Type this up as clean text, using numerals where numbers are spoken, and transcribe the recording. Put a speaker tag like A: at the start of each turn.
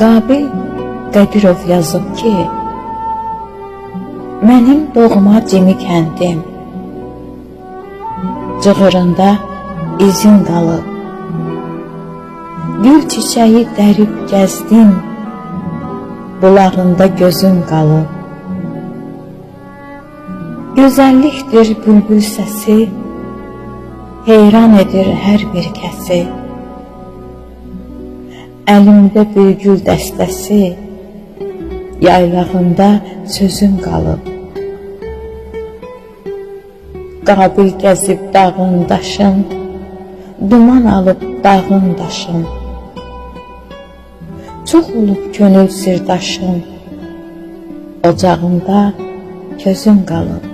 A: Qabil Qədirov yazıb ki, mənim doğma Cimi kəndim, cığırında izin qalıb, gül çiçəyi dərib gəzdim, bulağında gözüm qalıb. Gözəllikdir bülbül səsi, heyran edir hər bir kəsi. Əlimdə bir gül dəstəsi, yaylağında sözüm qalıb. Qabil gəzib dağın daşın, duman alıb dağın daşın. Çox olub könül sirdaşın, ocağında közüm qalıb.